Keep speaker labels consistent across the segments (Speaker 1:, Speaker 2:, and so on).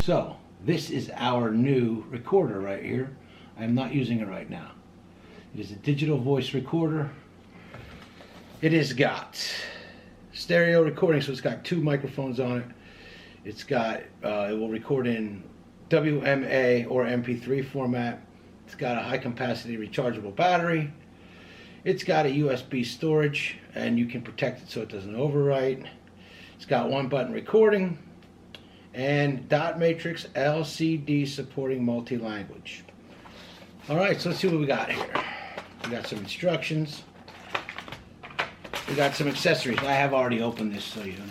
Speaker 1: So this is our new recorder right here. I'm not using it right now. It is a digital voice recorder. It has got stereo recording, so it's got 2 microphones on it. It's got, it will record in WMA or MP3 format. It's got a high capacity rechargeable battery. It's got a USB storage, and you can protect it so it doesn't overwrite. It's got 1-button recording and dot matrix LCD supporting multi-language. Alright, so let's see what we got here. We got some instructions. We got some accessories. I have already opened this, so you know.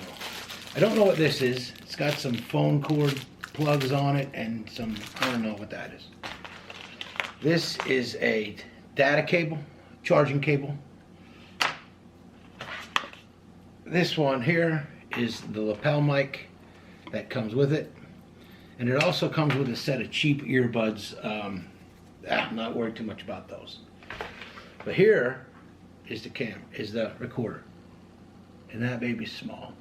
Speaker 1: I don't know what this is. It's got some phone cord plugs on it and some, I don't know what that is. This is a data cable, charging cable. This one here is the lapel mic that comes with it. And it also comes with a set of cheap earbuds. I'm not worried too much about those. But here is the recorder. And that baby's small.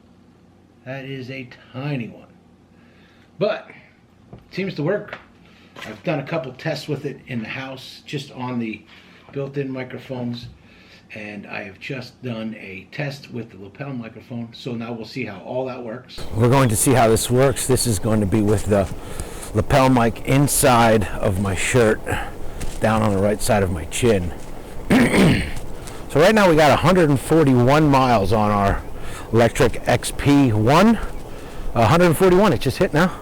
Speaker 1: That is a tiny one. But it seems to work. I've done a couple tests with it in the house, just on the built-in microphones. And I have just done a test with the lapel microphone. So now we'll see how all that works. We're going to see how this works. This is going to be with the lapel mic inside of my shirt, down on the right side of my chin. So right now we got 141 miles on our Lectric XP1. 141, it just hit now.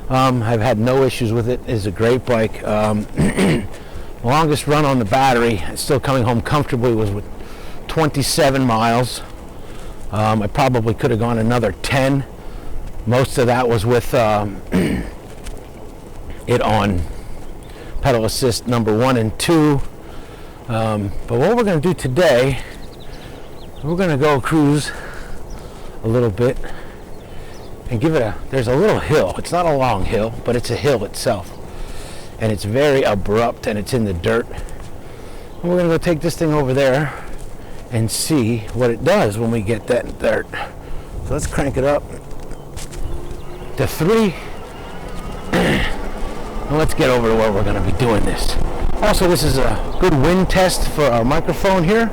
Speaker 1: I've had no issues with it. It's a great bike. Longest run on the battery, still coming home comfortably, was with 27 miles. I probably could have gone another 10. Most of that was with it on pedal assist number 1 and 2. But what we're going to do today, we're going to go cruise a little bit and give it there's a little hill. It's not a long hill, but it's a hill itself. And it's very abrupt, and it's in the dirt. And we're going to go take this thing over there and see what it does when we get that dirt. So let's crank it up to 3. And let's get over to where we're going to be doing this. Also, this is a good wind test for our microphone here.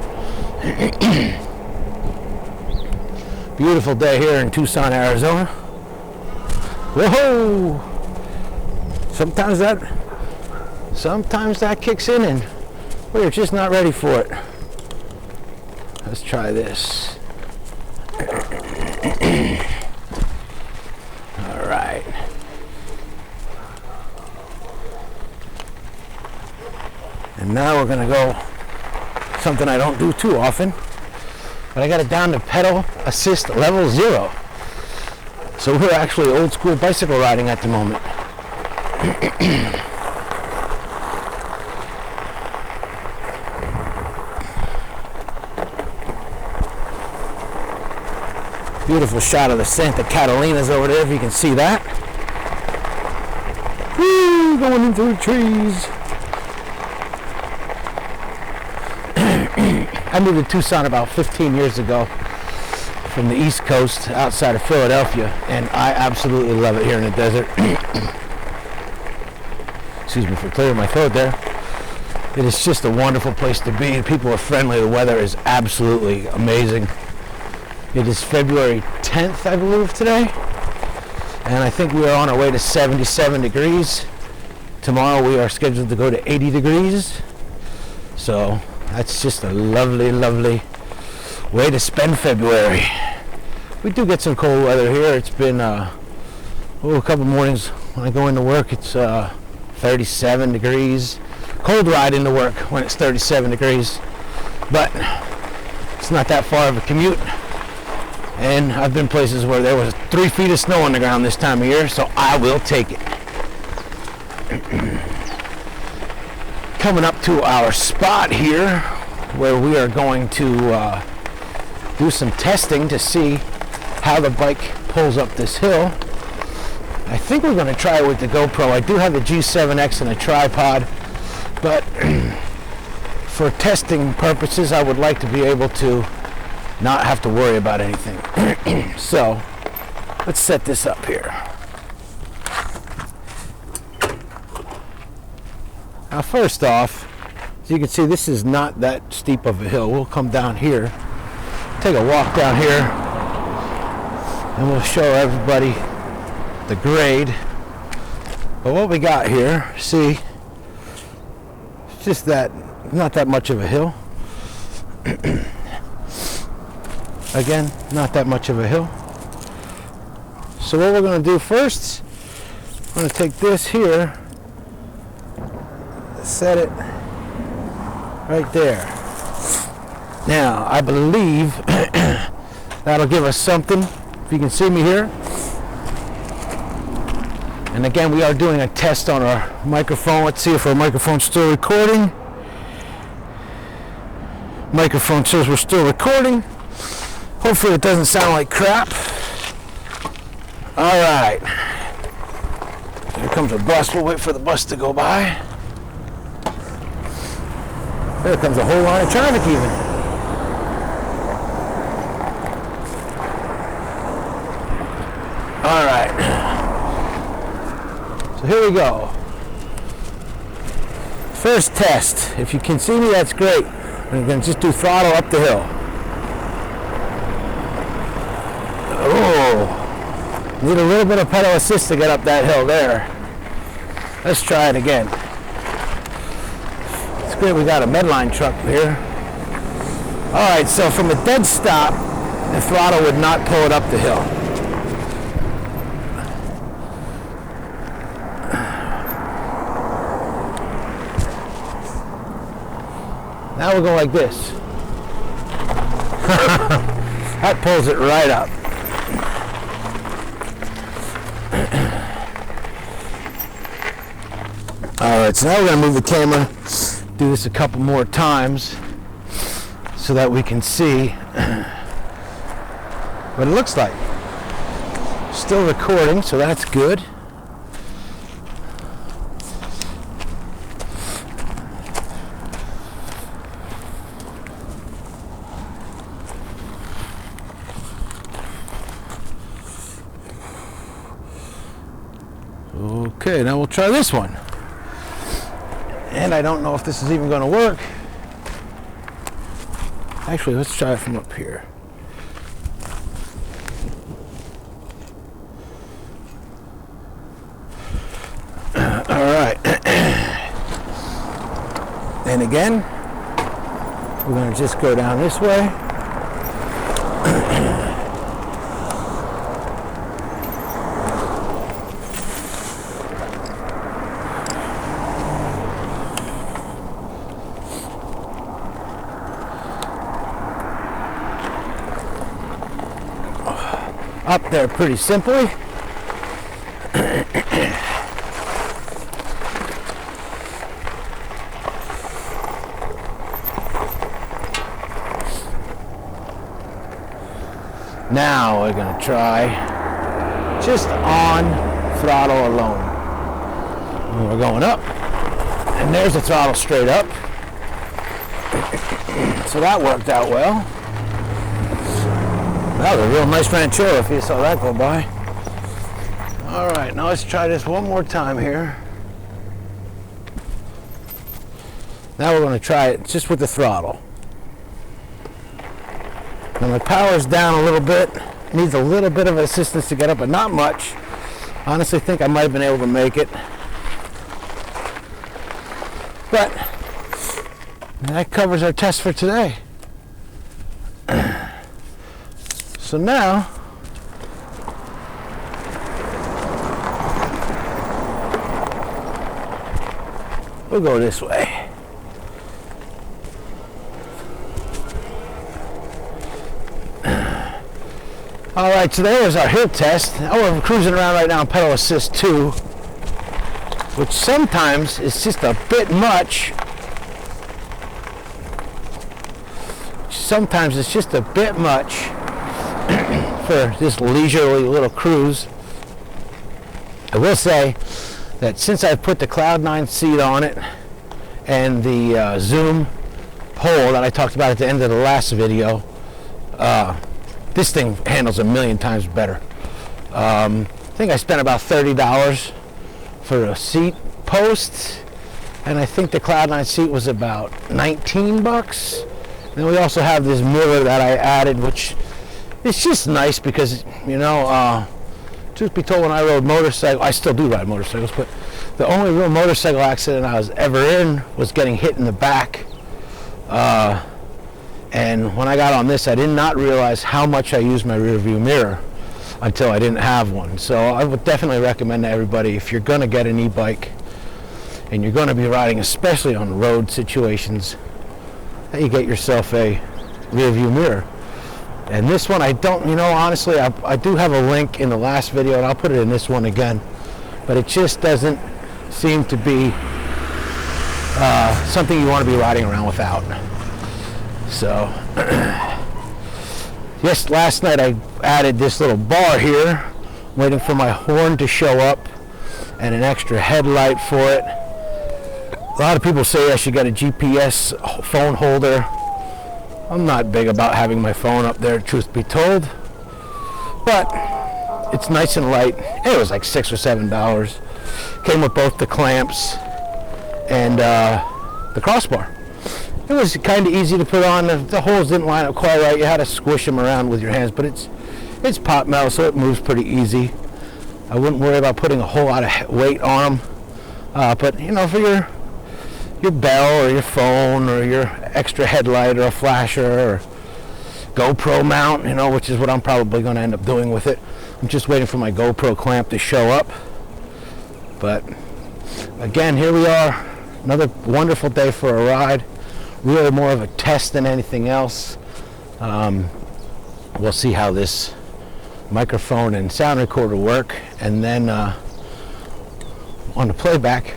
Speaker 1: Beautiful day here in Tucson, Arizona. Whoa! Sometimes that kicks in and we're just not ready for it. Let's try this. All right. And now we're gonna go something I don't do too often, but I got it down to pedal assist level 0. So we're actually old school bicycle riding at the moment. Beautiful shot of the Santa Catalinas over there, if you can see that. Woo, going in through the trees. I moved to Tucson about 15 years ago from the East Coast outside of Philadelphia, and I absolutely love it here in the desert. Excuse me for clearing my throat there. It is just a wonderful place to be. People are friendly. The weather is absolutely amazing. It is February 10th, I believe, today. And I think we are on our way to 77 degrees. Tomorrow we are scheduled to go to 80 degrees. So that's just a lovely, lovely way to spend February. We do get some cold weather here. It's been a couple mornings when I go into work. It's 37 degrees. Cold ride into work when it's 37 degrees. But it's not that far of a commute. And I've been places where there was 3 feet of snow on the ground this time of year, so I will take it. Coming up to our spot here, where we are going to do some testing to see how the bike pulls up this hill. I think we're going to try it with the GoPro. I do have the G7X and a tripod, but for testing purposes, I would like to be able to not have to worry about anything. So let's set this up here. Now first off, as you can see, this is not that steep of a hill. We'll come down here, take a walk down here, and we'll show everybody the grade. But what we got here, see, it's just that, not that much of a hill. Again, not that much of a hill. So what we're going to do first, I'm going to take this here, set it right there. Now, I believe that'll give us something, if you can see me here. And again, we are doing a test on our microphone. Let's see if our microphone's still recording. Microphone says we're still recording. Hopefully it doesn't sound like crap. All right. Here comes a bus. We'll wait for the bus to go by. There comes a whole line of traffic even. All right. So here we go. First test. If you can see me, that's great. I'm going to just do throttle up the hill. Oh, need a little bit of pedal assist to get up that hill there. Let's try it again. It's great we got a Medline truck here. All right, so from a dead stop, the throttle would not pull it up the hill. Now we'll go like this. That pulls it right up. Alright, so now we're going to move the camera, do this a couple more times so that we can see what it looks like. Still recording, so that's good. Okay, now we'll try this one. And I don't know if this is even going to work. Actually, let's try it from up here. All right. And again, we're going to just go down this way. Up there pretty simply. Now we're going to try just on throttle alone. And we're going up, and there's the throttle straight up. So that worked out well. That was a real nice ranchero if you saw that go by. All right, now let's try this one more time here. Now we're going to try it just with the throttle. Now my power's down a little bit. Needs a little bit of assistance to get up, but not much. Honestly, think I might have been able to make it. But that covers our test for today. So now, we'll go this way. All right, so there's our hill test. Now we're cruising around right now on pedal assist 2, which sometimes is just a bit much. Sometimes it's just a bit much for this leisurely little cruise. I will say that since I've put the Cloud9 seat on it and the zoom hole that I talked about at the end of the last video, this thing handles a million times better. I think I spent about $30 for a seat post
Speaker 2: and I think the Cloud9 seat was about 19 bucks. Then we also have this mirror that I added, which is just nice because, you know, truth be told, when I rode motorcycle, I still do ride motorcycles, but the only real motorcycle accident I was ever in was getting hit in the back. And when I got on this, I did not realize how much I used my rear view mirror until I didn't have one. So I would definitely recommend to everybody, if you're going to get an e-bike and you're going to be riding, especially on road situations, that you get yourself a rear view mirror. And this one, I don't, you know, honestly, I do have a link in the last video, and I'll put it in this one again, but it just doesn't seem to be something you want to be riding around without. So yes, last night I added this little bar here, waiting for my horn to show up, and an extra headlight for it. A lot of people say I should get a GPS phone holder. I'm not big about having my phone up there, truth be told, but it's nice and light. It was like $6 or $7. Came with both the clamps and the crossbar. It was kind of easy to put on. The holes didn't line up quite right. You had to squish them around with your hands, but it's pot metal, so it moves pretty easy. I wouldn't worry about putting a whole lot of weight on them. But you know, for your bell or your phone or your extra headlight or a flasher or GoPro mount, you know, which is what I'm probably going to end up doing with it. I'm just waiting for my GoPro clamp to show up. But again, here we are. Another wonderful day for a ride. Really more of a test than anything else. We'll see how this microphone and sound recorder work, and then on the playback,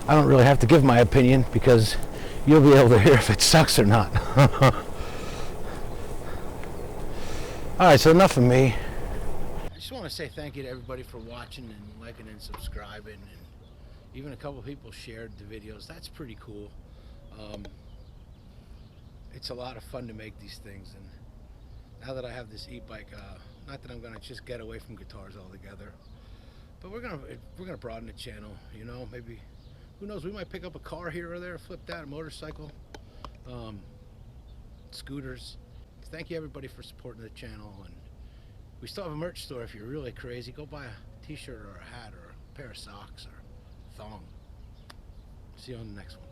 Speaker 2: I don't really have to give my opinion because you'll be able to hear if it sucks or not. Alright, so enough of me. I just want to say thank you to everybody for watching and liking and subscribing, and even a couple people shared the videos. That's pretty cool. It's a lot of fun to make these things, and now that I have this e-bike, not that I'm gonna just get away from guitars altogether, but we're gonna broaden the channel. You know, maybe, who knows, we might pick up a car here or there, flip that, a motorcycle, scooters. Thank you everybody for supporting the channel, and we still have a merch store. If you're really crazy, go buy a t-shirt or a hat or a pair of socks or a thong. See you on the next one.